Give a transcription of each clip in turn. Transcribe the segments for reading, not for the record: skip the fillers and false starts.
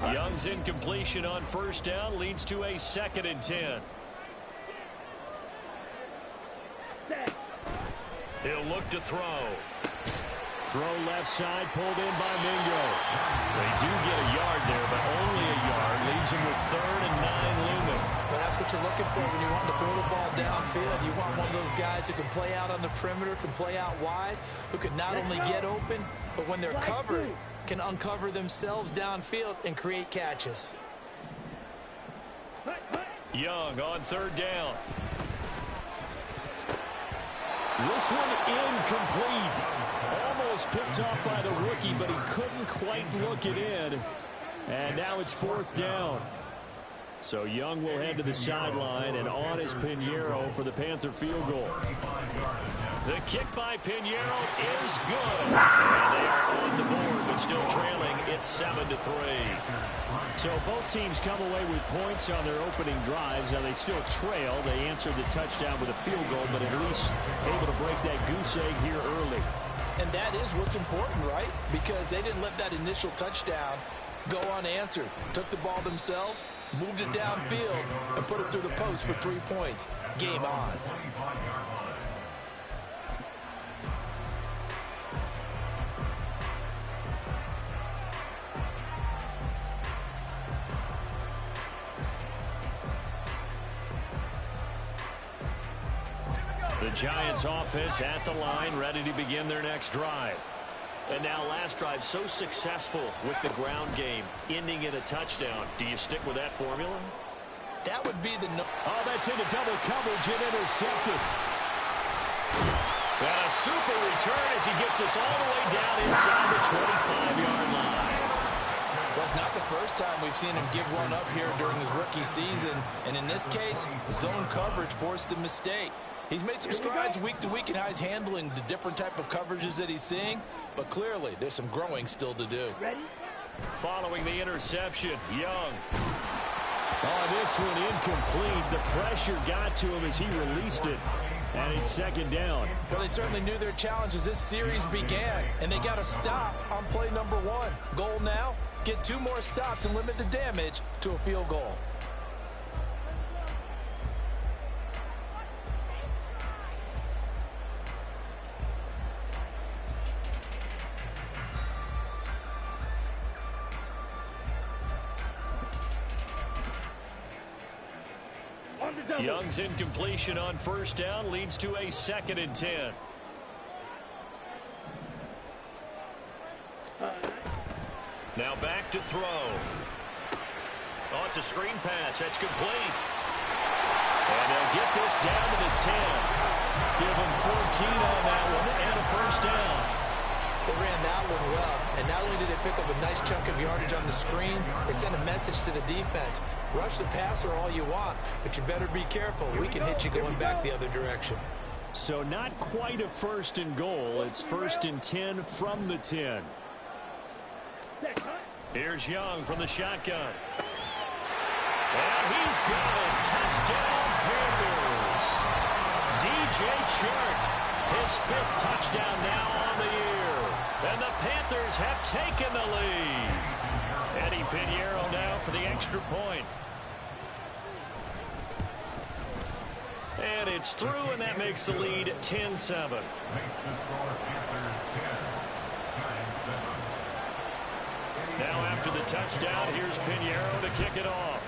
Young's incompletion on first down leads to a 2nd and 10. He'll look to throw. Throw left side, pulled in by Mingo. They do get a yard there, but only a yard. Leaves him with 3rd and 9 looming. Well, that's what you're looking for when you want to throw the ball downfield. You want one of those guys who can play out on the perimeter, can play out wide, who can not only get open, but when they're covered, can uncover themselves downfield and create catches. Young on 3rd down. This one incomplete. Almost picked off by the rookie, but he couldn't quite look it in. And now it's 4th down. So Young will head to the sideline, and on is Pinheiro for the Panther field goal. The kick by Pinheiro is good. And they are on the board, but still trailing. It's 7-3. So both teams come away with points on their opening drives. Now they still trail. They answered the touchdown with a field goal, but at least able to break that goose egg here early. And that is what's important, right? Because they didn't let that initial touchdown go unanswered. Took the ball themselves, moved it downfield, and put it through the post for 3 points. Game on. The Giants offense at the line, ready to begin their next drive. And now last drive so successful with the ground game, ending in a touchdown. Do you stick with that formula? That would be the... Oh, that's into double coverage and intercepted. And a super return as he gets us all the way down inside the 25-yard line. Well, it's not the first time we've seen him give one up here during his rookie season. And in this case, zone coverage forced the mistake. He's made some strides week to week in how he's handling the different type of coverages that he's seeing. But clearly, there's some growing still to do. Following the interception, Young. Oh, this one incomplete. The pressure got to him as he released it. And it's 2nd down. Well, they certainly knew their challenge as this series began. And they got a stop on play number 1. Goal now, get 2 more stops and limit the damage to a field goal. Young's incompletion on first down leads to a 2nd and 10. Now back to throw. Oh, it's a screen pass. That's complete. And they'll get this down to the 10. Give them 14 on that one and a first down. They ran that one well, and not only did they pick up a nice chunk of yardage on the screen, they sent a message to the defense. Rush the passer all you want, but you better be careful. We can hit you going back the other direction. So not quite a 1st and goal. It's 1st and 10 from the 10. Here's Young from the shotgun. And he's good. Touchdown, Panthers. DJ Chark, his 5th touchdown now on the year. And the Panthers have taken the lead. Eddie Pinheiro now for the extra point. And it's through, and that makes the lead 10-7. Now after the touchdown, here's Pinheiro to kick it off.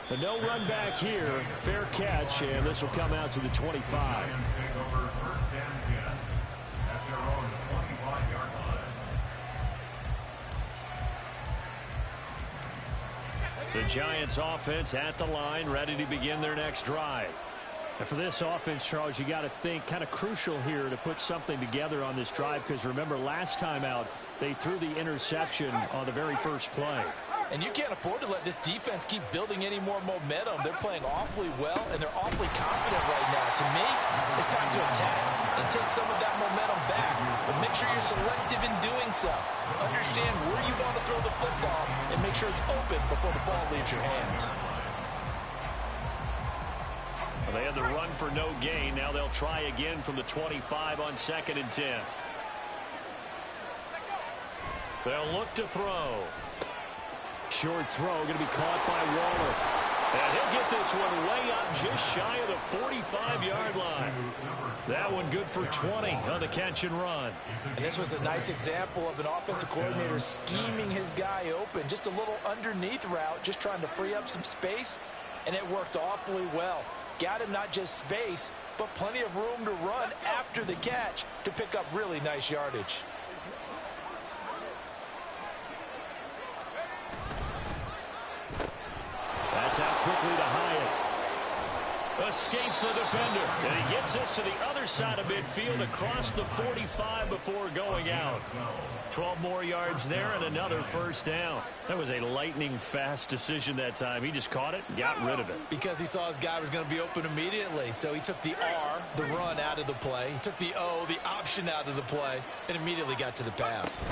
But no run back here. Fair catch, and this will come out to the 25. The Giants offense at the line, ready to begin their next drive. And for this offense, Charles, you got to think kind of crucial here to put something together on this drive, because remember last time out they threw the interception on the very first play. And you can't afford to let this defense keep building any more momentum. They're playing awfully well, and they're awfully confident right now. To me, it's time to attack and take some of that momentum back. But make sure you're selective in doing so. Understand where you want to throw the football and make sure it's open before the ball leaves your hands. Well, they had the run for no gain. Now they'll try again from the 25 on 2nd and 10. They'll look to throw. Short throw going to be caught by Waller. And he'll get this one way up just shy of the 45-yard line. That one good for 20 on the catch and run. And this was a nice example of an offensive coordinator scheming his guy open. Just a little underneath route, just trying to free up some space, and it worked awfully well. Got him not just space, but plenty of room to run after the catch to pick up really nice yardage. That's out quickly to Hyatt. Escapes the defender. And he gets us to the other side of midfield across the 45 before going out. 12 more yards there and another first down. That was a lightning-fast decision that time. He just caught it and got rid of it. Because he saw his guy was going to be open immediately. So he took the R, the run, out of the play. He took the O, the option, out of the play, and immediately got to the pass.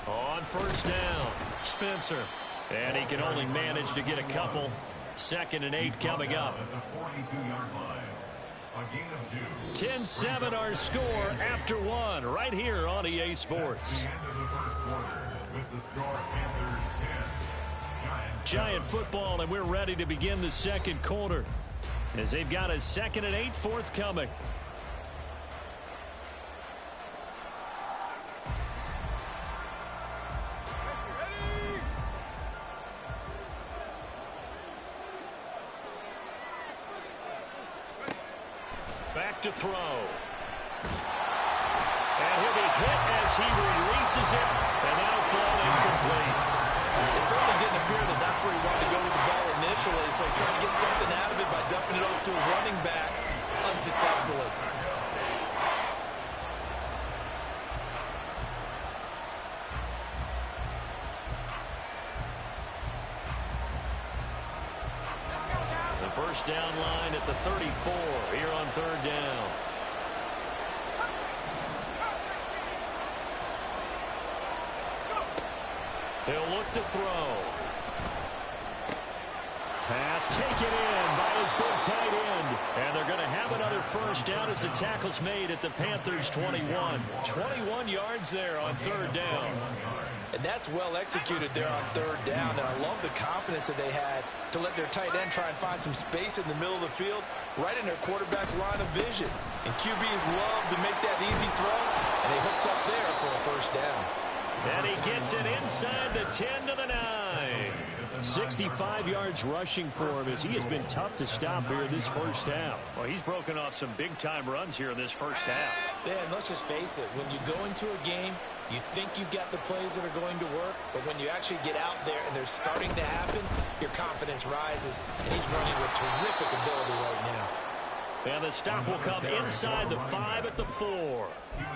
On first down, Spencer. And he can only manage to get a couple. 2nd and 8 coming up. 10-7 our score after one right here on EA Sports. Giant football, and we're ready to begin the second quarter as they've got a 2nd and 8 forthcoming. Back to throw. And he'll be hit as he releases it, and that'll fall incomplete. It certainly didn't appear that that's where he wanted to go with the ball initially, so he tried to get something out of it by dumping it off to his running back unsuccessfully. First down line at the 34 here on 3rd down. He'll look to throw. Pass taken in by his big tight end. And they're going to have another first down as the tackle's made at the Panthers 21. 21 yards there on 3rd down. And that's well executed there on 3rd down. And I love the confidence that they had to let their tight end try and find some space in the middle of the field, right in their quarterback's line of vision. And QBs love to make that easy throw, and they hooked up there for a first down. And he gets it inside the 10 to the 9. 65 yards rushing for him as he has been tough to stop here this first half. Well, he's broken off some big-time runs here in this first half. Yeah, and let's just face it. When you go into a game, you think you've got the plays that are going to work, but when you actually get out there and they're starting to happen, your confidence rises, and he's running with terrific ability right now. And the stop will come inside the 5 at the 4.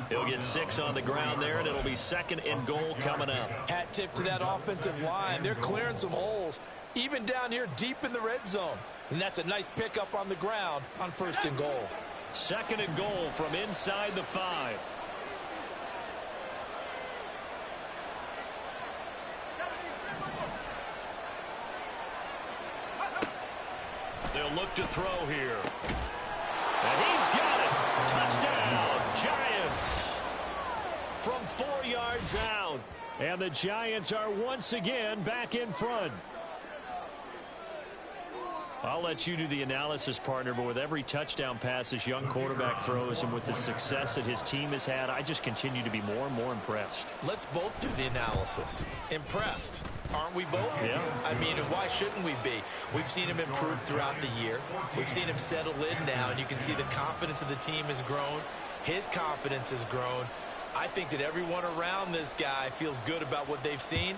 He'll get 6 on the ground there, and it'll be 2nd and goal coming up. Hat tip to that offensive line. They're clearing some holes, even down here deep in the red zone. And that's a nice pickup on the ground on 1st and goal. 2nd and goal from inside the 5. They'll look to throw here. And he's got it. Touchdown, Giants. From 4 yards out. And the Giants are once again back in front. I'll let you do the analysis, partner, but with every touchdown pass this young quarterback throws and with the success that his team has had, I just continue to be more and more impressed. Let's both do the analysis. Impressed. Aren't we both? Yeah. I mean, why shouldn't we be? We've seen him improve throughout the year. We've seen him settle in now, and you can see the confidence of the team has grown. His confidence has grown. I think that everyone around this guy feels good about what they've seen,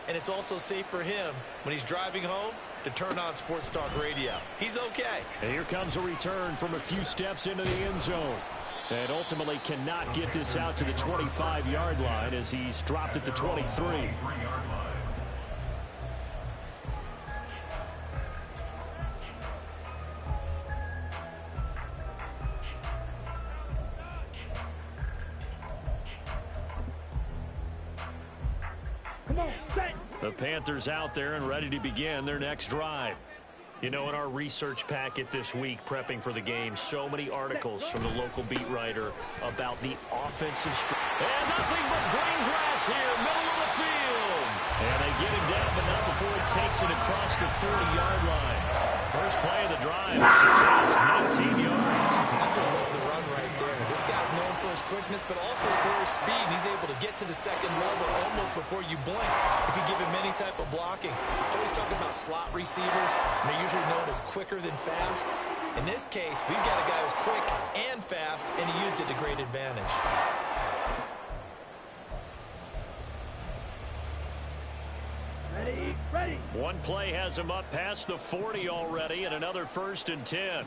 and it's also safe for him when he's driving home to turn on Sports Talk Radio. He's okay. And here comes a return from a few steps into the end zone. And ultimately cannot get this out to the 25-yard line as he's dropped at the 23. The Panthers out there and ready to begin their next drive. You know, in our research packet this week, prepping for the game, so many articles from the local beat writer about the offensive strength. And nothing but green grass here, middle of the field. And they get him down, but not before he takes it across the 40-yard line. First play of the drive, a success, 19 yards. That's a love the run right there. This guy's known for his quickness, but also for his speed. He's able to get to the second level almost before you blink if you give him any type of blocking. I always talk about slot receivers, and they're usually known as quicker than fast. In this case, we've got a guy who's quick and fast, and he used it to great advantage. Ready. One play has him up past the 40 already, and another 1st and 10.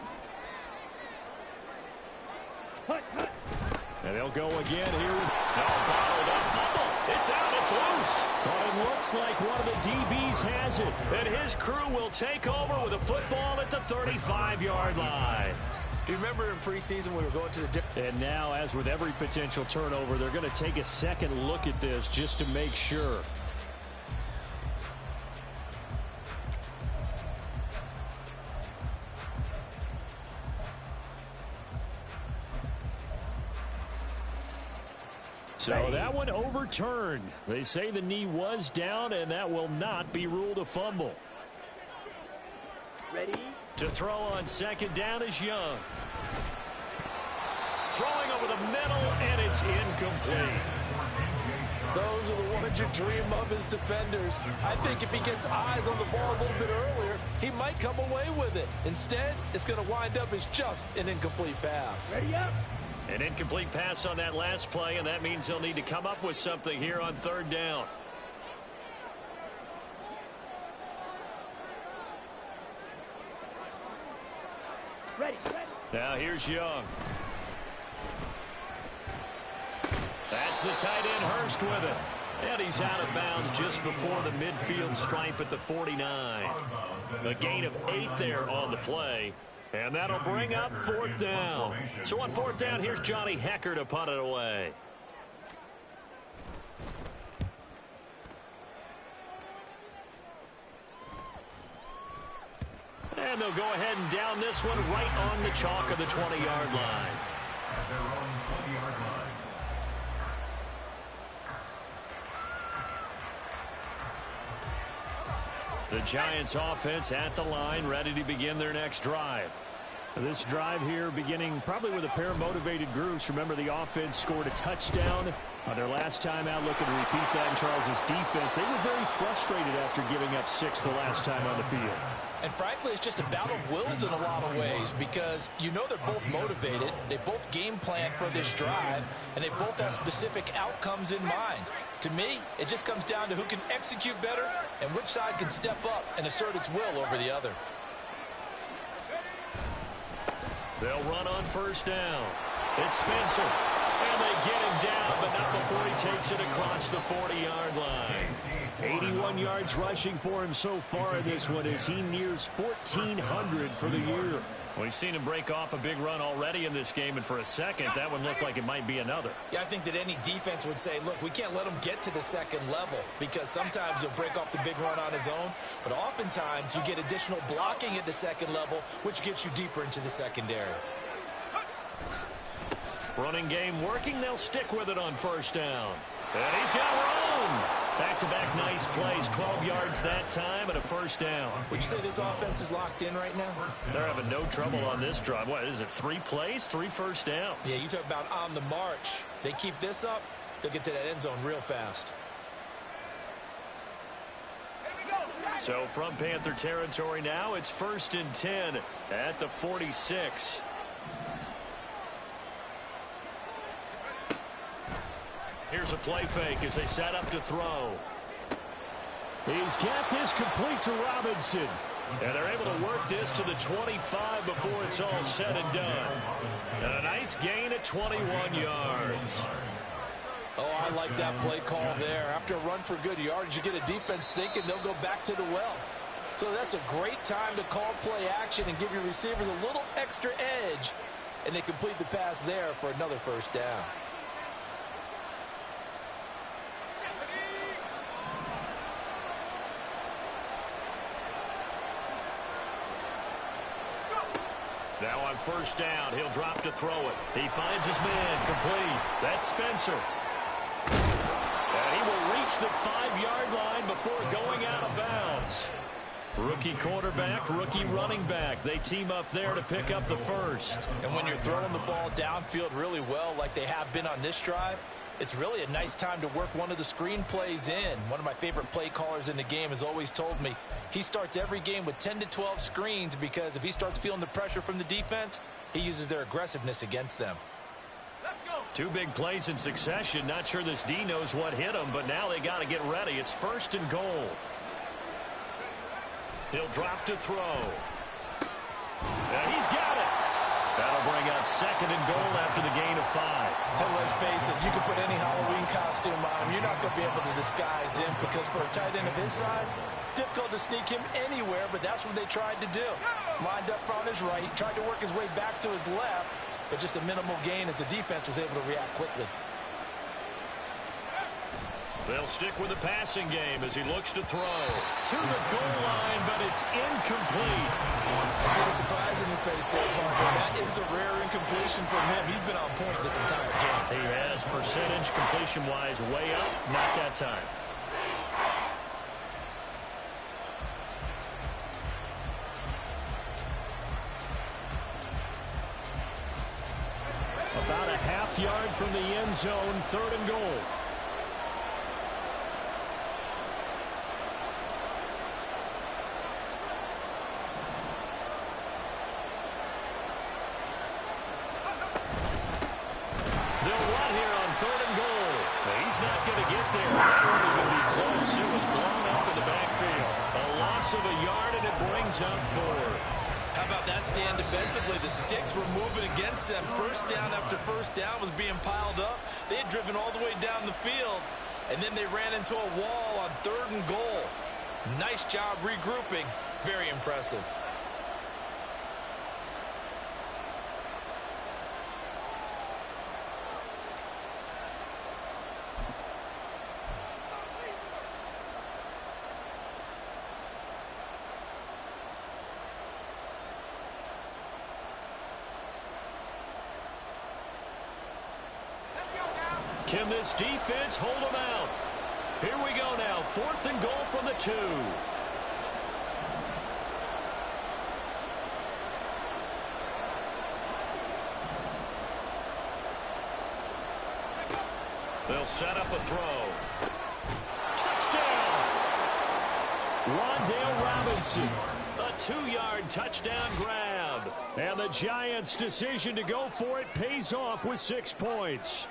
And they'll go again here. No, bottled up, fumble. It's out, it's loose. But it looks like one of the DBs has it. And his crew will take over with a football at the 35-yard line. Do you remember in preseason we were going to the... And now, as with every potential turnover, they're going to take a second look at this just to make sure. So that one overturned. They say the knee was down, and that will not be ruled a fumble. Ready. To throw on second down is Young. Throwing over the middle, and it's incomplete. Those are the ones you dream of as defenders. I think if he gets eyes on the ball a little bit earlier, he might come away with it. Instead, it's going to wind up as just an incomplete pass. Ready up. An incomplete pass on that last play, and that means they'll need to come up with something here on 3rd down. Ready. Now here's Young. That's the tight end Hurst with it. And he's out of bounds just before the midfield stripe at the 49. A gain of 8 there on the play. And that'll bring up 4th down. So on 4th down, here's Johnny Hecker to punt it away. And they'll go ahead and down this one right on the chalk of the 20-yard line. The Giants offense at the line, ready to begin their next drive. This drive here beginning probably with a pair of motivated groups. Remember, the offense scored a touchdown on their last time out, looking to repeat that in Charles's defense. They were very frustrated after giving up 6 the last time on the field. And frankly, it's just a battle of wills in a lot of ways because you know they're both motivated. They both game plan for this drive, and they both have specific outcomes in mind. To me, it just comes down to who can execute better and which side can step up and assert its will over the other. They'll run on 1st down. It's Spencer. And they get him down, but not before he takes it across the 40-yard line. 81 yards rushing for him so far in this one as he nears 1,400 for the year. We've seen him break off a big run already in this game, and for a second, that one looked like it might be another. Yeah, I think that any defense would say, look, we can't let him get to the second level because sometimes he'll break off the big run on his own, but oftentimes you get additional blocking at the second level, which gets you deeper into the secondary. Running game working. They'll stick with it on 1st down. And he's got room. Back-to-back nice plays. 12 yards that time and a 1st down. Would you say this offense is locked in right now? They're having no trouble on this drive. What is it, 3 plays, 3 first downs? Yeah, you talk about on the march. They keep this up, they'll get to that end zone real fast. So from Panther territory now, it's 1st and 10 at the 46. Here's a play fake as they set up to throw. He's got this complete to Robinson. And they're able to work this to the 25 before it's all said and done. And a nice gain at 21 yards. Oh, I like that play call there. After a run for good yards, you get a defense thinking they'll go back to the well. So that's a great time to call play action and give your receivers a little extra edge. And they complete the pass there for another 1st down. Now on first down, he'll drop to throw it. He finds his man, complete. That's Spencer. And he will reach the 5-yard line before going out of bounds. Rookie quarterback, rookie running back. They team up there to pick up the first. And when you're throwing the ball downfield really well like they have been on this drive, it's really a nice time to work one of the screen plays in. One of my favorite play callers in the game has always told me he starts every game with 10 to 12 screens because if he starts feeling the pressure from the defense, he uses their aggressiveness against them. Let's go. 2 big plays in succession. Not sure this D knows what hit him, but now they got to get ready. It's first and goal. He'll drop to throw. And he's got it. That'll bring up second and goal after the gain of 5. And let's face it, you can put any Halloween costume on him. You're not going to be able to disguise him because for a tight end of his size, difficult to sneak him anywhere, but that's what they tried to do. Lined up on his right, tried to work his way back to his left, but just a minimal gain as the defense was able to react quickly. They'll stick with the passing game as he looks to throw. To the goal line, but it's incomplete. I see the surprise in your face there, partner. That is a rare incompletion from him. He's been on point this entire game. He has percentage completion-wise way up. Not that time. About a half yard from the end zone, third and goal. He's not going to get there. That won't even be close. It was blown up in the backfield. A loss of a yard, and it brings up 4th. How about that stand defensively? The sticks were moving against them. First down after first down was being piled up. They had driven all the way down the field, and then they ran into a wall on 3rd and goal. Nice job regrouping. Very impressive. Can this defense hold them out? Here we go now. 4th and goal from the 2. They'll set up a throw. Touchdown! Wan'Dale Robinson. A 2-yard touchdown grab. And the Giants' decision to go for it pays off with 6 points.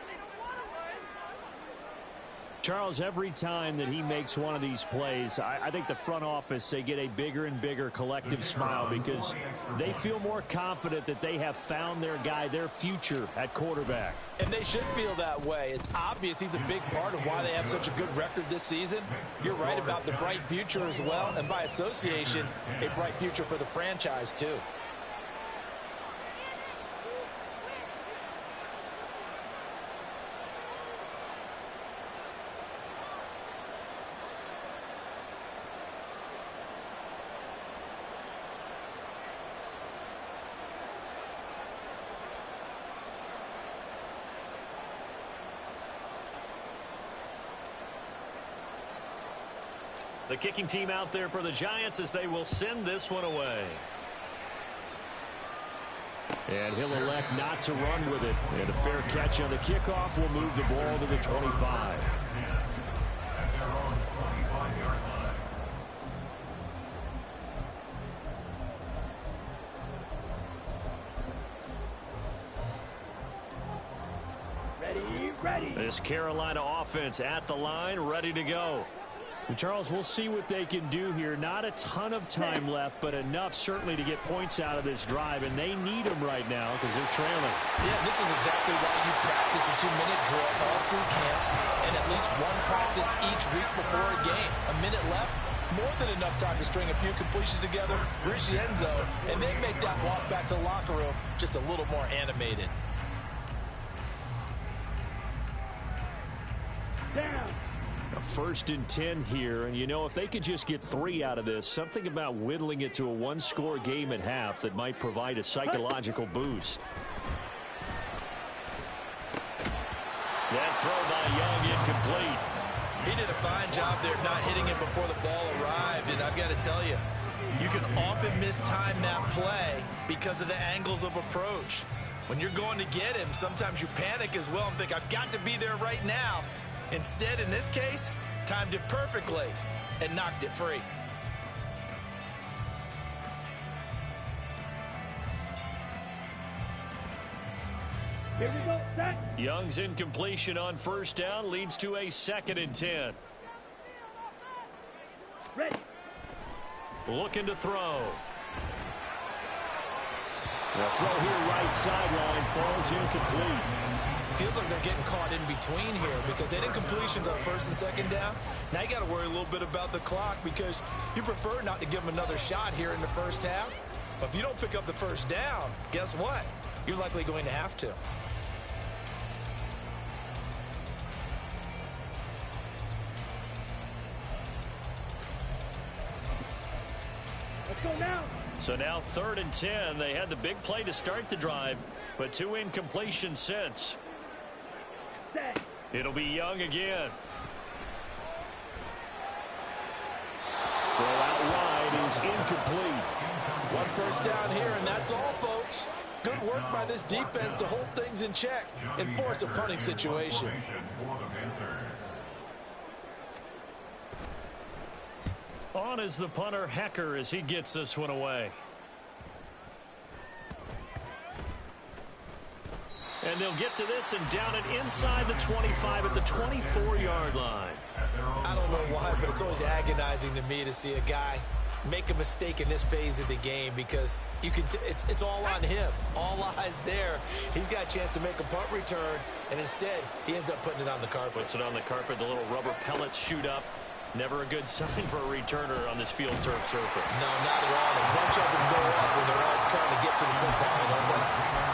Charles, every time that he makes one of these plays, I think the front office, they get a bigger and bigger collective smile because they feel more confident that they have found their guy, their future at quarterback. And they should feel that way. It's obvious he's a big part of why they have such a good record this season. You're right about the bright future as well, and by association, a bright future for the franchise too. The kicking team out there for the Giants as they will send this one away. And he'll elect not to run with it. And a fair catch on the kickoff will move the ball to the 25. Ready. This Carolina offense at the line, ready to go. And Charles, we'll see what they can do here. Not a ton of time left, but enough certainly to get points out of this drive, and they need them right now because they're trailing. Yeah, this is exactly why you practice a 2-minute drill all through camp and at least one practice each week before a game. A minute left, more than enough time to string a few completions together, reach the end zone, and then make that walk back to the locker room just a little more animated. Down. A 1st and 10 here, and you know, if they could just get 3 out of this, something about whittling it to a 1-score game at half that might provide a psychological boost. That throw by Young incomplete. He did a fine job there not hitting it before the ball arrived, and I've got to tell you, you can often mistime that play because of the angles of approach. When you're going to get him, sometimes you panic as well and think, I've got to be there right now. Instead, in this case, timed it perfectly and knocked it free. Here we go, set. Young's incompletion on 1st down leads to a 2nd and 10. Ready. Looking to throw. The throw here right sideline falls incomplete. Feels like they're getting caught in between here because they did completions on 1st and 2nd down. Now you got to worry a little bit about the clock because you prefer not to give them another shot here in the 1st half. But if you don't pick up the 1st down, guess what? You're likely going to have to. Let's go now. So now 3rd and 10. They had the big play to start the drive, but 2 incompletions since. Set. It'll be Young again. Throw out wide is incomplete. 1 first down here, and that's all, folks. Good work by this defense to hold things in check and force a punting situation. On is the punter, Hecker, as he gets this one away. And they'll get to this and down it inside the 25 at the 24-yard line. I don't know why, but it's always agonizing to me to see a guy make a mistake in this phase of the game because you can it's all on him. All eyes there. He's got a chance to make a punt return, and instead he ends up putting it on the carpet. Puts it on the carpet. The little rubber pellets shoot up. Never a good sign for a returner on this field turf surface. No, not at all. A bunch of them go up when they're all trying to get to the football, don't they?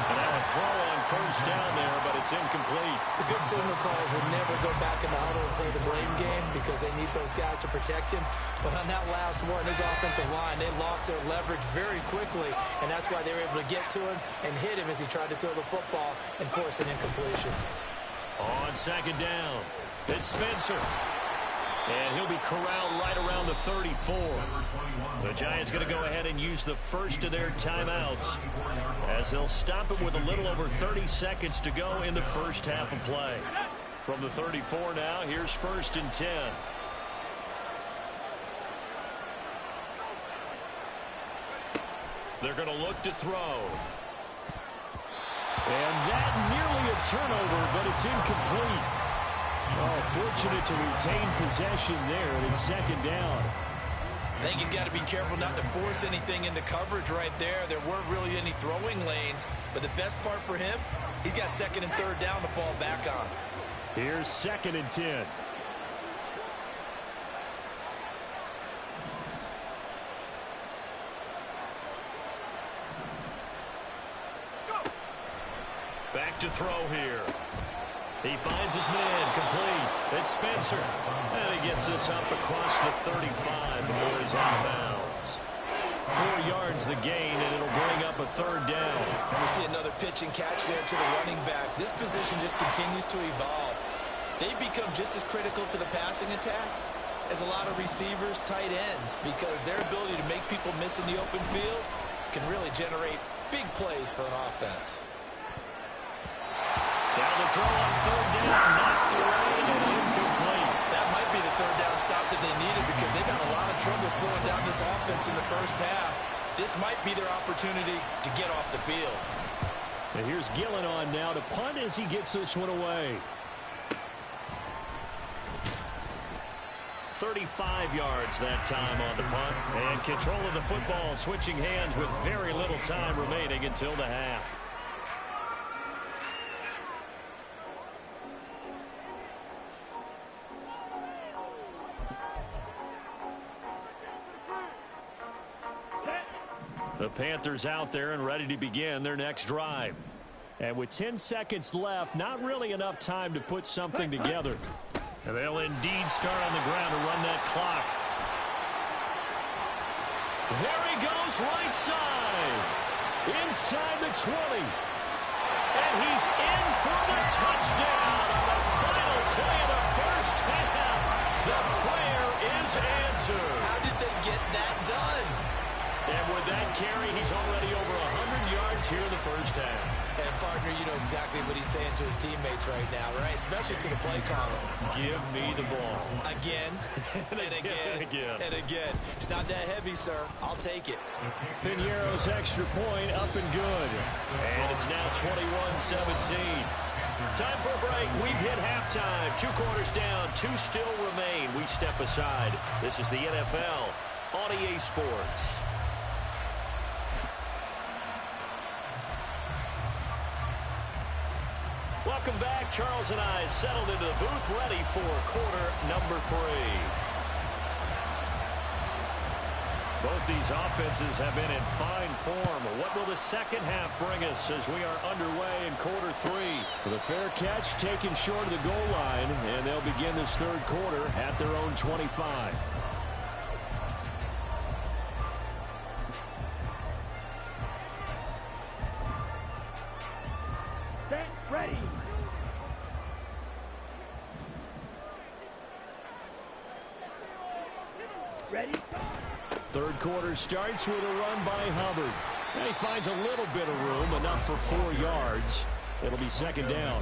And now a throw on 1st down there, but it's incomplete. The good signal calls will never go back in the huddle and play the blame game because they need those guys to protect him. But on that last one, his offensive line, they lost their leverage very quickly, and that's why they were able to get to him and hit him as he tried to throw the football and force an incompletion. On 2nd down, it's Spencer. And he'll be corralled right around the 34. The Giants going to go ahead and use the first of their timeouts as they'll stop it with a little over 30 seconds to go in the 1st half of play. From the 34 now, here's 1st and 10. They're going to look to throw. And that nearly a turnover, but it's incomplete. Oh, fortunate to retain possession there, and it's 2nd down. I think he's got to be careful not to force anything into coverage right there. There weren't really any throwing lanes, but the best part for him, he's got 2nd and 3rd down to fall back on. Here's 2nd and 10. Back to throw here. He finds his man, complete. It's Spencer. And he gets this up across the 35 before he's out of bounds. 4 yards the gain, and it'll bring up a 3rd down. And we see another pitch and catch there to the running back. This position just continues to evolve. They become just as critical to the passing attack as a lot of receivers, tight ends, because their ability to make people miss in the open field can really generate big plays for an offense. Now the throw on 3rd down, knocked away and incomplete. That might be the 3rd down stop that they needed because they got a lot of trouble slowing down this offense in the 1st half. This might be their opportunity to get off the field. And here's Gillen on now to punt as he gets this one away. 35 yards that time on the punt. And control of the football switching hands with very little time remaining until the half. The Panthers out there and ready to begin their next drive. And with 10 seconds left, not really enough time to put something together. And they'll indeed start on the ground to run that clock. There he goes, right side. Inside the 20. And he's in for the touchdown on the final play of the first half. The prayer is answered. How did they get that done? And with that carry, he's already over 100 yards here in the first half. And, partner, you know exactly what he's saying to his teammates right now, right? Especially to the play caller. Give me the ball. Again, and again, and again. It's not that heavy, sir. I'll take it. Piñeiro's extra point up and good. And it's now 21-17. Time for a break. We've hit halftime. 2 quarters down. 2 still remain. We step aside. This is the NFL on EA Sports. Welcome back. Charles and I settled into the booth, ready for quarter number 3. Both these offenses have been in fine form. What will the second half bring us as we are underway in quarter 3? With a fair catch taken short of the goal line, and they'll begin this third quarter at their own 25. Set, ready. Ready. Third quarter starts with a run by Hubbard. And he finds a little bit of room, enough for 4 yards. It'll be second down.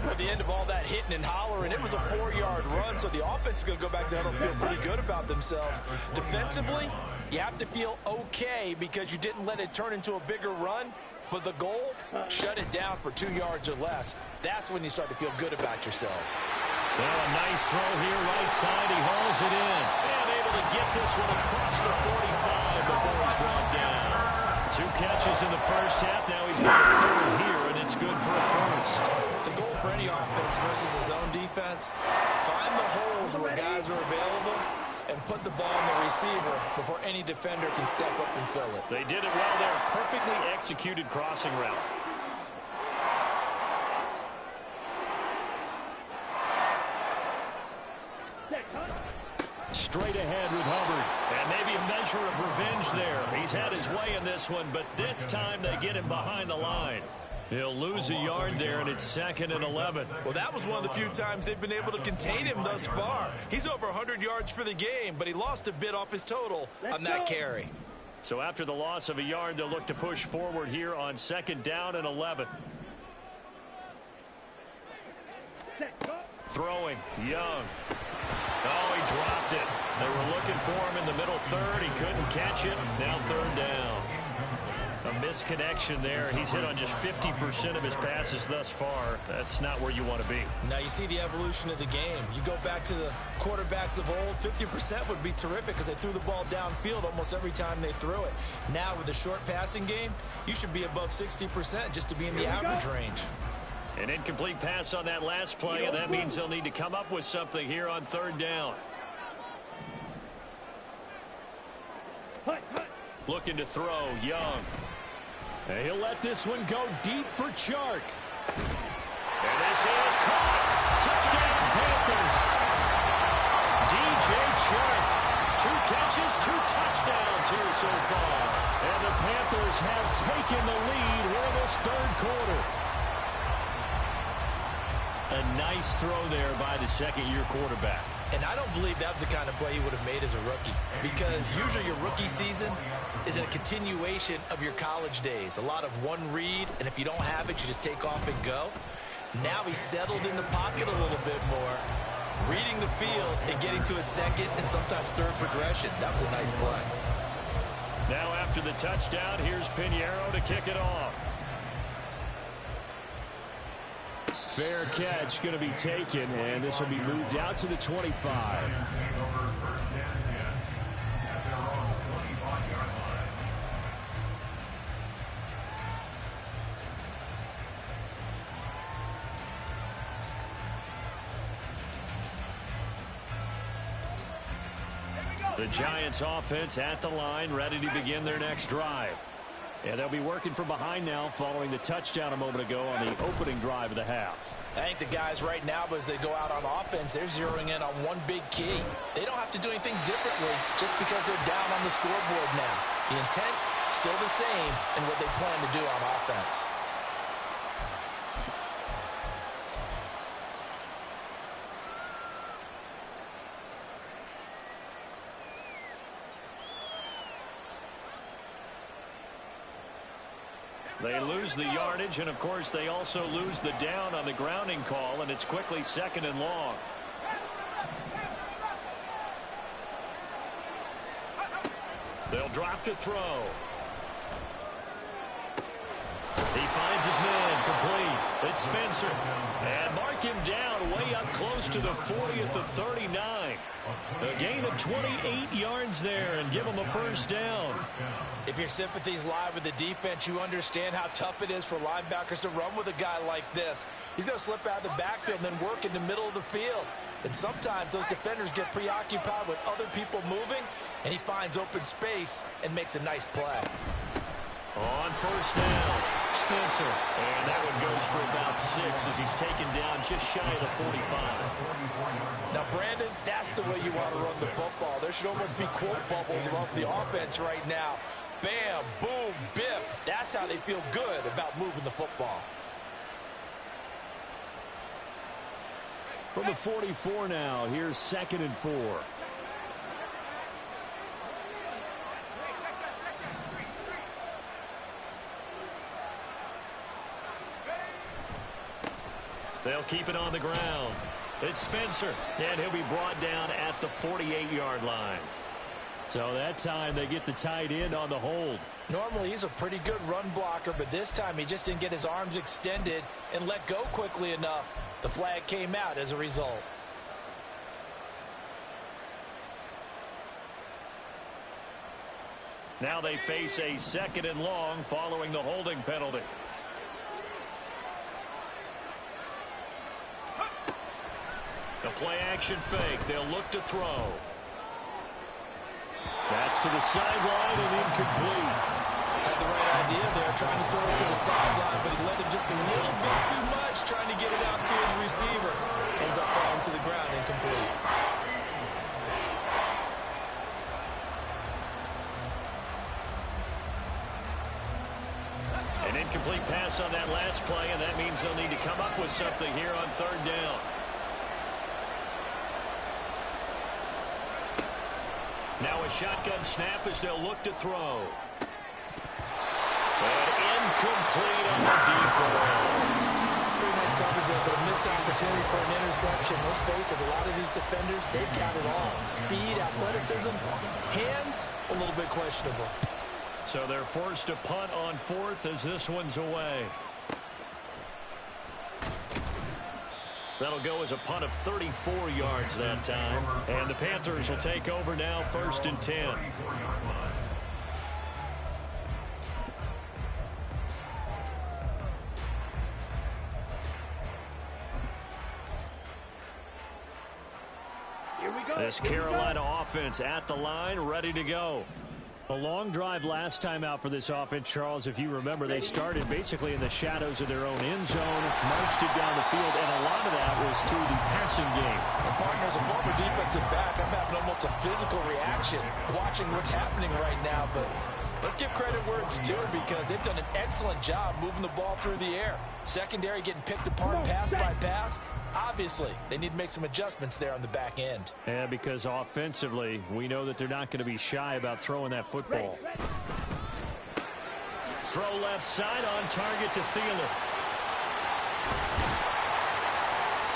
At the end of all that hitting and hollering, it was a 4-yard run, so the offense is going to go back down and feel pretty good about themselves. Defensively, you have to feel okay because you didn't let it turn into a bigger run. But the goal, shut it down for 2 yards or less. That's when you start to feel good about yourselves. Well, a nice throw here, right side. He hauls it in. And able to get this one across the 45 before he's brought down. 2 catches in the first half. Now he's got a third here, and it's good for a first. The goal for any offense versus his own defense, find the holes where guys are available and put the ball in the receiver before any defender can step up and fill it. They did it well there. Perfectly executed crossing route. Straight ahead with Hubbard. And maybe a measure of revenge there. He's had his way in this one, but this time they get him behind the line. He'll lose a yard there, and it's 2nd and 11. Well, that was one of the few times they've been able to contain him thus far. He's over 100 yards for the game, but he lost a bit off his total on that carry. So after the loss of a yard, they'll look to push forward here on 2nd down and 11. Throwing, Young. Oh, he dropped it. They were looking for him in the middle third. He couldn't catch it. Now 3rd down. A misconnection there. He's hit on just 50% of his passes thus far. That's not where you want to be. Now you see the evolution of the game. You go back to the quarterbacks of old, 50% would be terrific because they threw the ball downfield almost every time they threw it. Now with the short passing game, you should be above 60% just to be in the average range. An incomplete pass on that last play, and that means they'll need to come up with something here on 3rd down. Looking to throw, Young. And he'll let this one go deep for Chark. And this is caught. Touchdown, Panthers. DJ Chark. 2 catches, 2 touchdowns here so far. And the Panthers have taken the lead here in this 3rd quarter. A nice throw there by the 2nd-year quarterback. And I don't believe that was the kind of play he would have made as a rookie, because usually your rookie season is a continuation of your college days. A lot of one read, and if you don't have it, you just take off and go. Now he's settled in the pocket a little bit more, reading the field and getting to a 2nd and sometimes 3rd progression. That was a nice play. Now after the touchdown, here's Piñeiro to kick it off. Fair catch going to be taken, and this will be moved out to the 25. The Giants offense at the line, ready to begin their next drive. Yeah, they'll be working from behind now following the touchdown a moment ago on the opening drive of the half. I think the guys right now, as they go out on offense, they're zeroing in on one big key. They don't have to do anything differently just because they're down on the scoreboard now. The intent, still the same in what they plan to do on offense. They lose the yardage, and of course they also lose the down on the grounding call, and it's quickly 2nd and long. They'll drop to throw. He finds his man complete. It's Spencer. And mark him down way up close to the 40 at the 39. A gain of 28 yards there and give him a first down. If your sympathies lie with the defense, you understand how tough it is for linebackers to run with a guy like this. He's going to slip out of the backfield and then work in the middle of the field. And sometimes those defenders get preoccupied with other people moving, and he finds open space and makes a nice play. On first down, Spencer. And that one goes for about 6 as he's taken down just shy of the 45. Now, Brandon, that's the way you want to run the football. There should almost be quote bubbles above the offense right now. Bam, boom, biff. That's how they feel good about moving the football. From the 44 now, here's 2nd and 4. They'll keep it on the ground. It's Spencer, and he'll be brought down at the 48-yard line. So that time they get the tight end on the hold. Normally he's a pretty good run blocker, but this time he just didn't get his arms extended and let go quickly enough. The flag came out as a result. Now they face a 2nd and long following the holding penalty. The play-action fake. They'll look to throw. That's to the sideline and incomplete. Had the right idea there, trying to throw it to the sideline, but he let him just a little bit too much, trying to get it out to his receiver. Ends up falling to the ground, incomplete. An incomplete pass on that last play, and that means they'll need to come up with something here on 3rd down. Now a shotgun snap as they'll look to throw. And incomplete on the deep ball. Pretty nice coverage there, but a missed opportunity for an interception. Let's face it, a lot of these defenders, they've got it all. Speed, athleticism, hands, a little bit questionable. So they're forced to punt on 4th as this one's away. That'll go as a punt of 34 yards that time. And the Panthers will take over now, 1st and 10. Here we go. This Carolina offense at the line, ready to go. A long drive last time out for this offense, Charles. If you remember, they started basically in the shadows of their own end zone, marched it down the field, and a lot of that was through the passing game. And partner, as a former defensive back, I'm having almost a physical reaction watching what's happening right now. But let's give credit where it's due because they've done an excellent job moving the ball through the air. Secondary getting picked apart pass by pass. Obviously, they need to make some adjustments there on the back end. Yeah, because offensively, we know that they're not going to be shy about throwing that football. Throw left side on target to Thielen.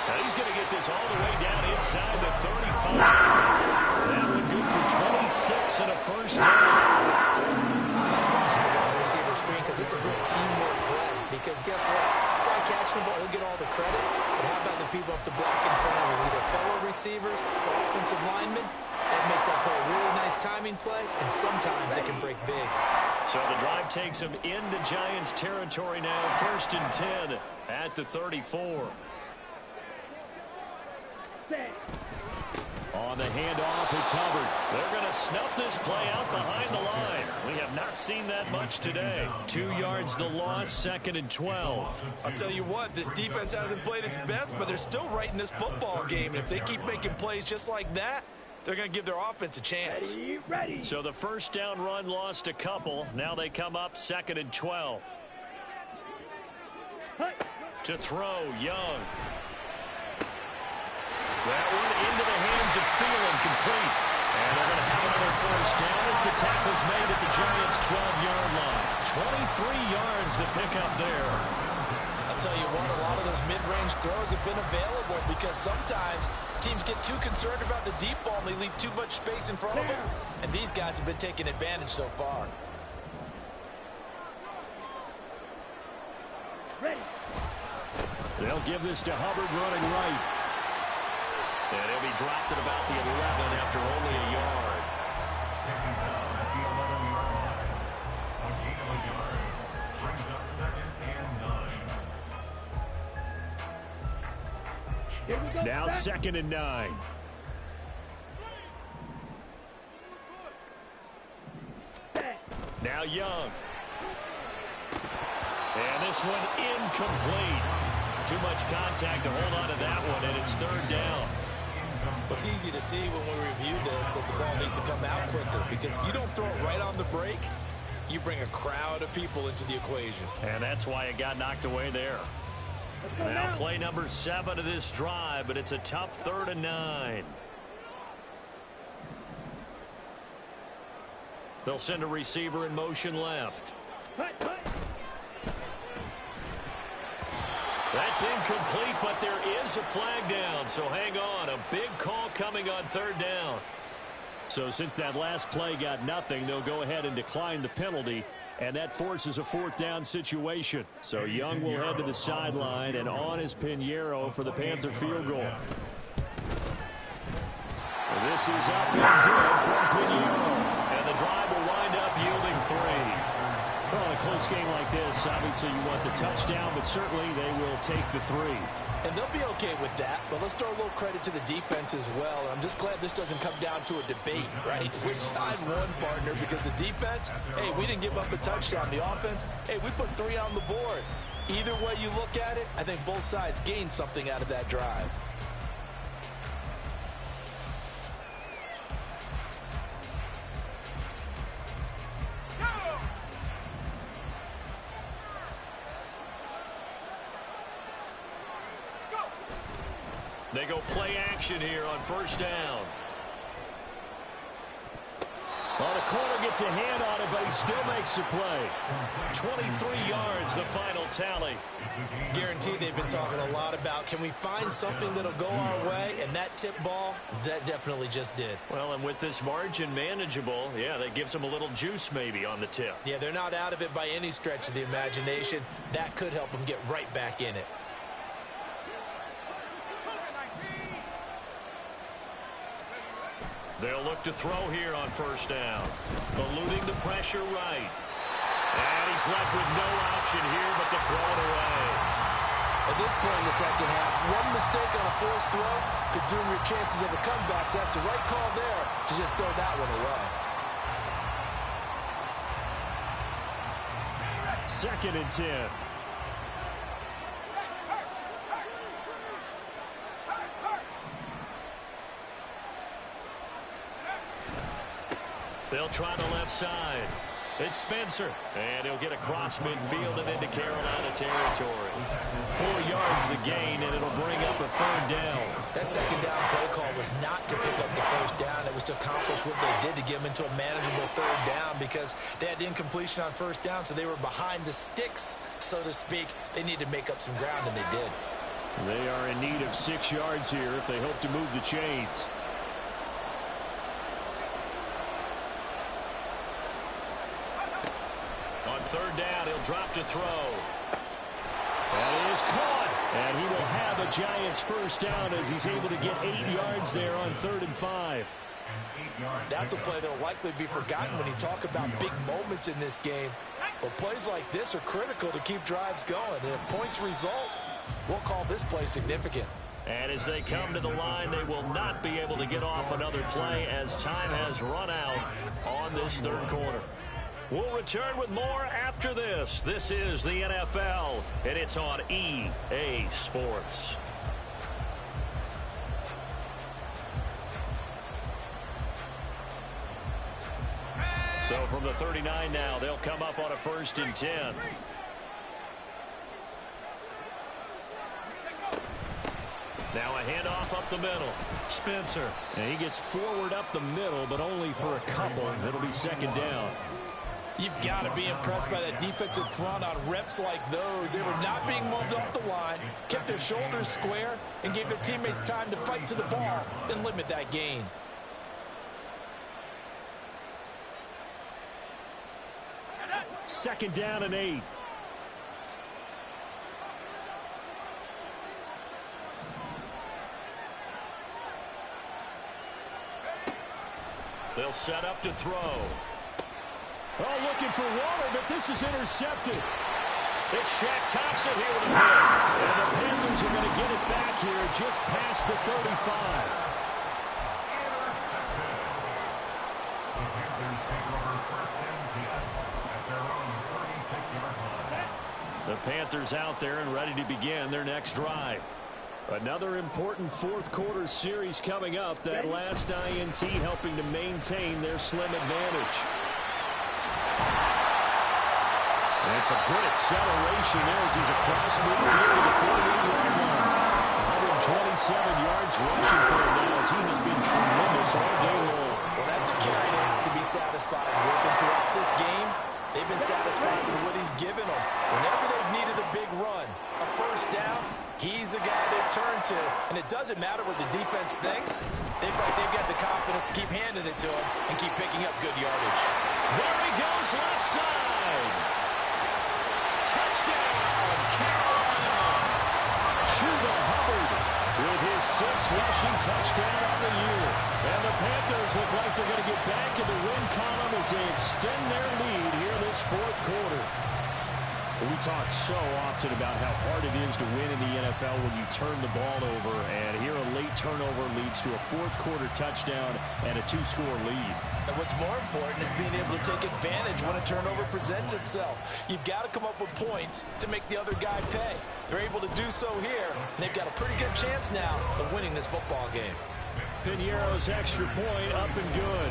Now he's going to get this all the way down inside the 35. That would go for 26 and a first down. Watching the wide receiver screen because it's a real teamwork play. Because guess what? The guy catching the ball, he'll get all the credit. But how about the people who have to block in front of him, either fellow receivers or offensive linemen? That makes that play a really nice timing play, and sometimes it can break big. So the drive takes him into Giants territory now, 1st and 10 at the 34. On on the handoff, it's Hubbard. They're going to snuff this play out behind the line. We have not seen that much today. 2 yards the loss, 2nd and 12. I'll tell you what, this defense hasn't played its best, but they're still right in this football game. And if they keep making plays just like that, they're going to give their offense a chance. Ready, ready. So the first down run lost a couple. Now they come up 2nd and 12. To throw, Young. That one into the hands of Thielen, complete. And they're going to have another first down as the tackle's made at the Giants' 12-yard line. 23 yards the pickup there. I'll tell you what, a lot of those mid-range throws have been available because sometimes teams get too concerned about the deep ball and they leave too much space in front of them. And these guys have been taking advantage so far. Ready. They'll give this to Hubbard running right. And he'll be dropped at about the 11 after only a yard. Here we go. Now 2nd and 9. Now Young. And this one incomplete. Too much contact to hold on to that one, and it's 3rd down. It's easy to see when we review this that the ball needs to come out quicker because if you don't throw it right on the break, you bring a crowd of people into the equation. And that's why it got knocked away there. Now play number 7 of this drive, but it's a tough 3rd and 9. They'll send a receiver in motion left. That's incomplete, but there is a flag down, so hang on. A big call coming on 3rd down. So since that last play got nothing, they'll go ahead and decline the penalty, and that forces a 4th down situation. So Young will head to the sideline, and on is Pinheiro for the Panther field goal. This is up and good from Pinheiro. And the drive will wind up yielding 3. Well, in a close game like this, obviously you want the touchdown, but certainly they will take the 3. And they'll be okay with that, but let's throw a little credit to the defense as well. I'm just glad this doesn't come down to a debate, right? Which side won, partner? Because the defense, hey, we didn't give up a touchdown. The offense, hey, we put 3 on the board. Either way you look at it, I think both sides gained something out of that drive. They go play action here on 1st down. Well, the corner gets a hand on it, but he still makes the play. 23 yards, the final tally. Guaranteed they've been talking a lot about, can we find something that'll go our way? And that tip ball, that definitely just did. Well, and with this margin manageable, yeah, that gives them a little juice maybe on the tip. Yeah, they're not out of it by any stretch of the imagination. That could help them get right back in it. They'll look to throw here on 1st down. Eluding the pressure right. And he's left with no option here but to throw it away. At this point in the 2nd half, one mistake on a forced throw could doom your chances of a comeback. So that's the right call there to just throw that one away. 2nd and 10. They'll try the left side. It's Spencer. And he'll get across midfield and into Carolina territory. 4 yards the gain, and it'll bring up a 3rd down. That 2nd down play call was not to pick up the 1st down. It was to accomplish what they did to get them into a manageable 3rd down because they had incompletion on 1st down, so they were behind the sticks, so to speak. They needed to make up some ground, and they did. They are in need of 6 yards here if they hope to move the chains. On 3rd down, he'll drop to throw. That is caught. And he will have a Giants 1st down as he's able to get 8 yards there on 3rd and 5. That's a play that will likely be forgotten when you talk about big moments in this game. But plays like this are critical to keep drives going. And if points result, we'll call this play significant. And as they come to the line, they will not be able to get off another play as time has run out on this third quarter. We'll return with more after this. This is the NFL, and it's on EA Sports. So from the 39 now, they'll come up on a 1st and 10. Now a handoff up the middle. Spencer. And he gets forward up the middle, but only for a couple. It'll be 2nd down. You've got to be impressed by that defensive front on reps like those. They were not being moved off the line, kept their shoulders square, and gave their teammates time to fight to the ball and limit that gain. Second down and 8. They'll set up to throw. Oh, looking for Waller, but this is intercepted. It's Shaq Thompson here with a pick. And the Panthers are going to get it back here just past the 35. The Panthers out there and ready to begin their next drive. Another important fourth quarter series coming up. That last INT helping to maintain their slim advantage. And it's a good acceleration there as he's across midfield to the 48-yard line. 127 yards rushing for him now as he has been tremendous all day long. Well, that's a carry they have to be satisfied with. And throughout this game, they've been satisfied with what he's given them. Whenever they've needed a big run, a 1st down, he's the guy they've turned to. And it doesn't matter what the defense thinks. They've got the confidence to keep handing it to him and keep picking up good yardage. There he goes left side. Touchdown, Carolina. Chuba Hubbard with his 6th rushing touchdown on the year. And the Panthers look like they're going to get back in the win column as they extend their lead here this fourth quarter. We talk so often about how hard it is to win in the NFL when you turn the ball over, and here a late turnover leads to a fourth quarter touchdown and a 2-score lead. And what's more important is being able to take advantage when a turnover presents itself. You've got to come up with points to make the other guy pay. They're able to do so here, and they've got a pretty good chance now of winning this football game. Piñeiro's extra point up and good.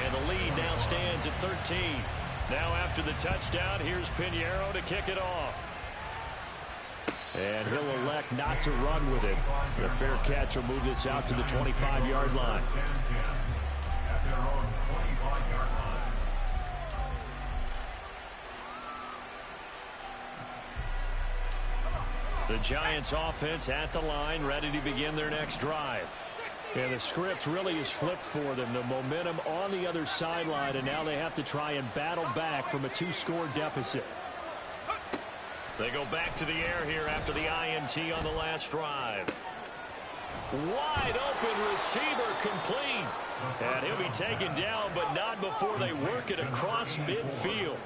And the lead now stands at 13. Now after the touchdown, here's Piñeiro to kick it off. And he'll elect not to run with it. The fair catch will move this out to the 25-yard line. The Giants offense at the line, ready to begin their next drive. And the script really is flipped for them. The momentum on the other sideline, and now they have to try and battle back from a 2-score deficit. They go back to the air here after the INT on the last drive. Wide open receiver complete. And he'll be taken down, but not before they work it across midfield.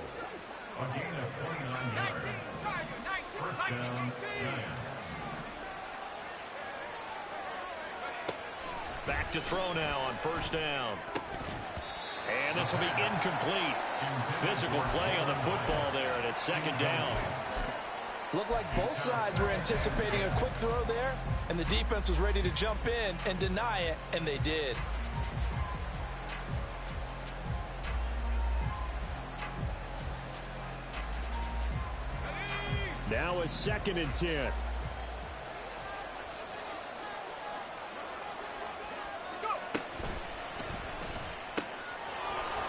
Back to throw now on 1st down. And this will be incomplete. Physical play on the football there, and it's 2nd down. Looked like both sides were anticipating a quick throw there, and the defense was ready to jump in and deny it, and they did. Now a 2nd and 10.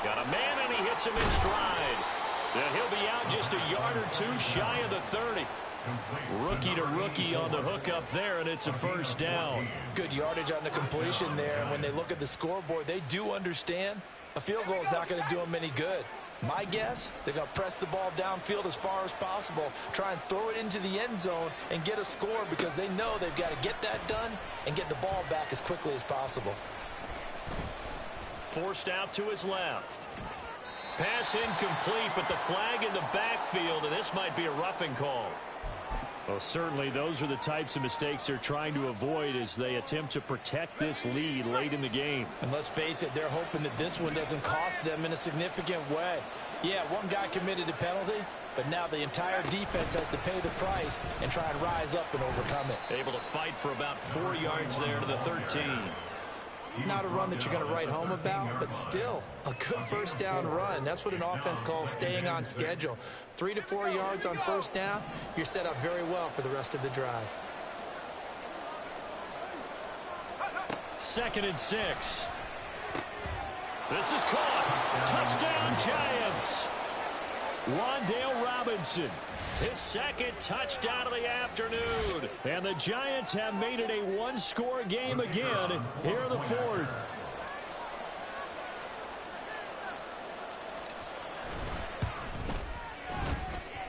Got a man, and he hits him in stride. And he'll be out just a yard or 2 shy of the 30. Rookie to rookie on the hook up there, and it's a 1st down. Good yardage on the completion there, and when they look at the scoreboard, they do understand a field goal is not going to do them any good. My guess, they're going to press the ball downfield as far as possible, try and throw it into the end zone and get a score because they know they've got to get that done and get the ball back as quickly as possible. Forced out to his left. Pass incomplete, but the flag in the backfield, and this might be a roughing call. Well, certainly those are the types of mistakes they're trying to avoid as they attempt to protect this lead late in the game. And let's face it, they're hoping that this one doesn't cost them in a significant way. Yeah, one guy committed a penalty, but now the entire defense has to pay the price and try and rise up and overcome it. Able to fight for about 4 yards there to the 13. Not a run that you're going to write home about, but still a good first down run. That's what an offense calls staying on schedule. 3 to 4 yards on first down, you're set up very well for the rest of the drive. 2nd and 6. This is caught. Touchdown, Giants. Wan'Dale Robinson, His second touchdown of the afternoon. and the Giants have made it a one-score game again here in the 4th.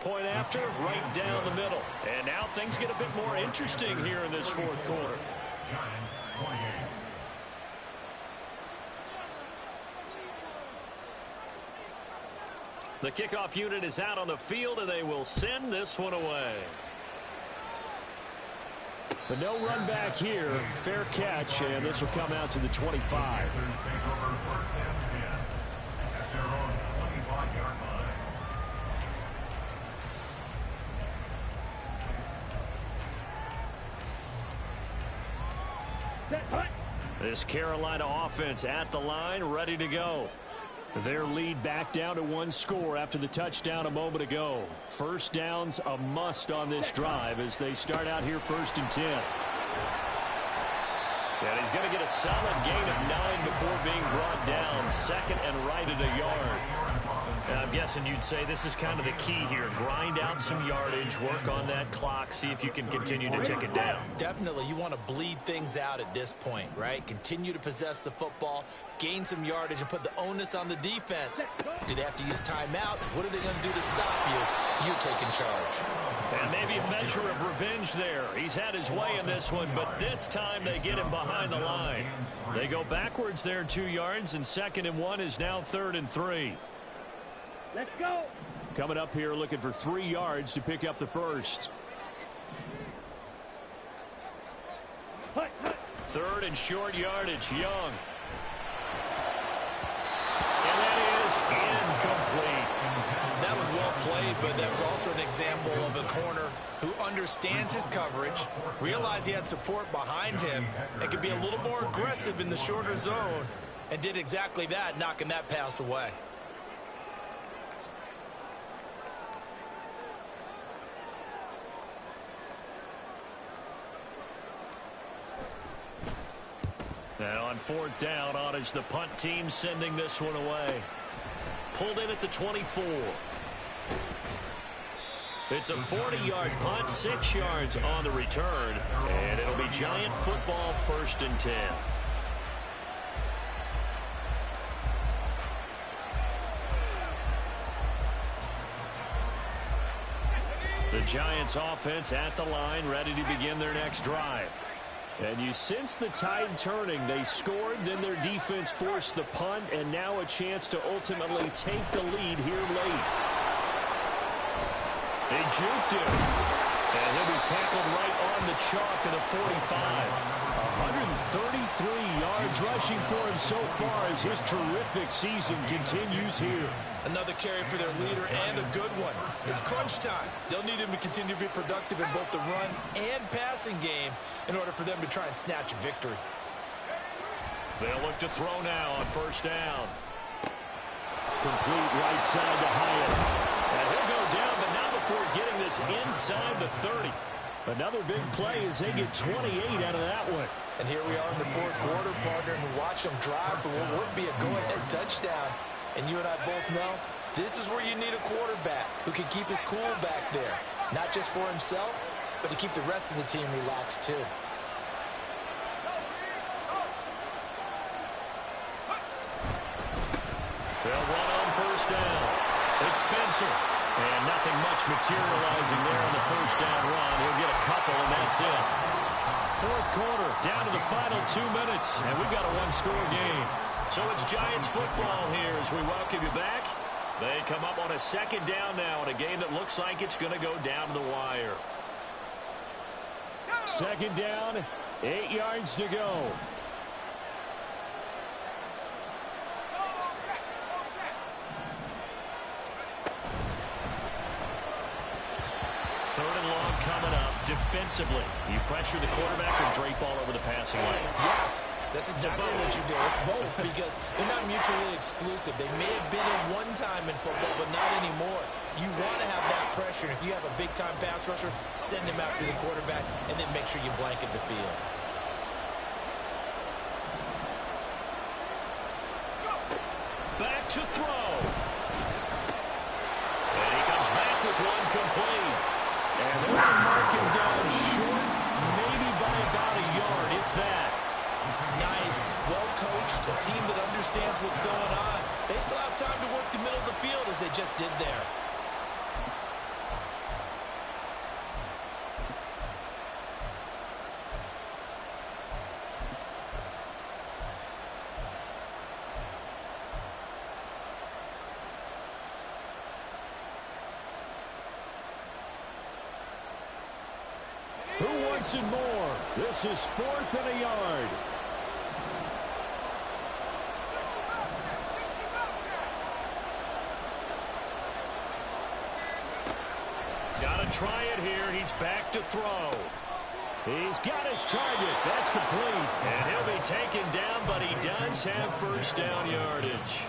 Point after, right down the middle. And now things get a bit more interesting here in this 4th quarter. The kickoff unit is out on the field, and they will send this one away. But no run back here. Fair catch, and this will come out to the 25. This Carolina offense at the line, ready to go. Their lead back down to 1 score after the touchdown a moment ago. First down's a must on this drive as they start out here 1st and 10. And he's going to get a solid gain of 9 before being brought down. 2nd and right at a yard. And I'm guessing you'd say this is kind of the key here. Grind out some yardage, work on that clock, see if you can continue to tick it down. Definitely, you want to bleed things out at this point, right? Continue to possess the football, gain some yardage, and put the onus on the defense. Do they have to use timeouts? What are they going to do to stop you? You're taking charge. And maybe a measure of revenge there. He's had his way in this one, but this time they get him behind the line. They go backwards there 2 yards, and 2nd and 1 is now 3rd and 3. Let's go. Coming up here looking for 3 yards to pick up the first. 3rd and short yardage, Young. And that is incomplete. That was well played, but that was also an example of a corner who understands his coverage, realized he had support behind him, and could be a little more aggressive in the shorter zone, and did exactly that, knocking that pass away. Now on 4th down, on is the punt team sending this one away. Pulled in at the 24. It's a 40-yard punt, 6 yards on the return, and it'll be Giant football 1st and 10. The Giants offense at the line, ready to begin their next drive. And you sense the tide turning. They scored, then their defense forced the punt, and now a chance to ultimately take the lead here late. They juked him. And he'll be tackled right on the chalk at the 45. 133 yards rushing for him so far as his terrific season continues here. Another carry for their leader and a good one. It's crunch time. They'll need him to continue to be productive in both the run and passing game in order for them to try and snatch a victory. They'll look to throw now on 1st down. Complete right side to Hyatt. And he'll go down, but not before getting this inside the 30. Another big play as they get 28 out of that one. And here we are in the 4th quarter, partner, and watch them drive for what would be a go-ahead touchdown. And you and I both know this is where you need a quarterback who can keep his cool back there. Not just for himself, but to keep the rest of the team relaxed too. They'll run on 1st down. It's Spencer. And nothing much materializing there on the 1st down run. He'll get a couple, and that's it. 4th quarter, down to the final 2 minutes, and we've got a one-score game. So it's Giants football here as we welcome you back. They come up on a 2nd down now in a game that looks like it's going to go down to the wire. Second down, 8 yards to go. Third and long coming up. Defensively, you pressure the quarterback or drape all over the passing lane? Yes, that's exactly what you do. It's both because they're not mutually exclusive. They may have been at one time in football, but not anymore. You want to have that pressure. And if you have a big-time pass rusher, send him after the quarterback, and then make sure you blanket the field. Back to throw. And he comes back with one complete. And they're going to mark him down short, maybe by about a yard, if that. Nice, well coached, a team that understands what's going on. They still have time to work the middle of the field as they just did there. Who wants it more? This is 4th and a yard. Got to try it here. He's back to throw. He's got his target. That's complete. And he'll be taken down, but he does have first down yardage.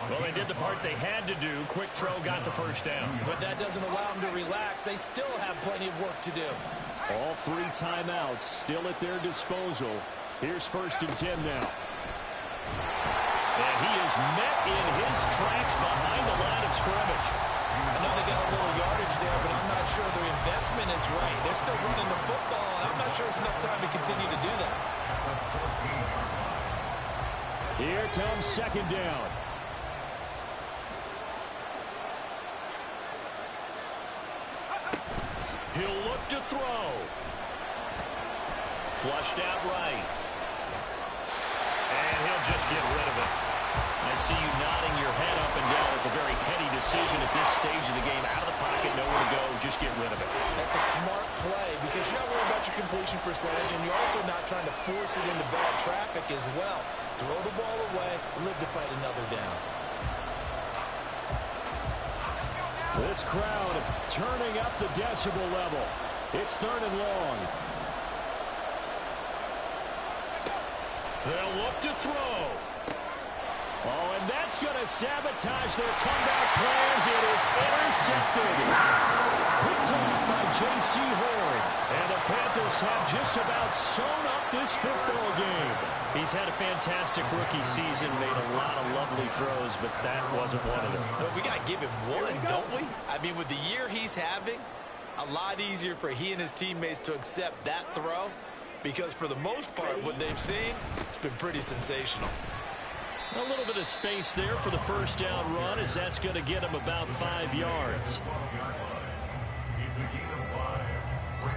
Well, they did the part they had to do. Quick throw got the first down. But that doesn't allow them to relax. They still have plenty of work to do. All 3 timeouts still at their disposal. Here's 1st and 10 now. And he is met in his tracks behind the line of scrimmage. I know they got a little yardage there, but I'm not sure their investment is right. They're still running the football, and I'm not sure there's enough time to continue to do that. Here comes 2nd down. He'll look to throw. Flushed out right. And he'll just get rid of it. I see you nodding your head up and down. It's a very heady decision at this stage of the game. Out of the pocket, nowhere to go. Just get rid of it. That's a smart play because you're not worried about your completion percentage, and you're also not trying to force it into bad traffic as well. Throw the ball away, live to fight another down. This crowd turning up the decibel level. It's 3rd and long. They'll look to throw. Oh, and that's going to sabotage their comeback plans. It is intercepted. Picked off by J.C. Horn. And the Panthers have just about sewn up this football game. He's had a fantastic rookie season, made a lot of lovely throws, but that wasn't one of them. No, we got to give him one, don't we? I mean, with the year he's having, a lot easier for he and his teammates to accept that throw because for the most part, what they've seen, it's been pretty sensational. A little bit of space there for the first down run as that's going to get him about 5 yards.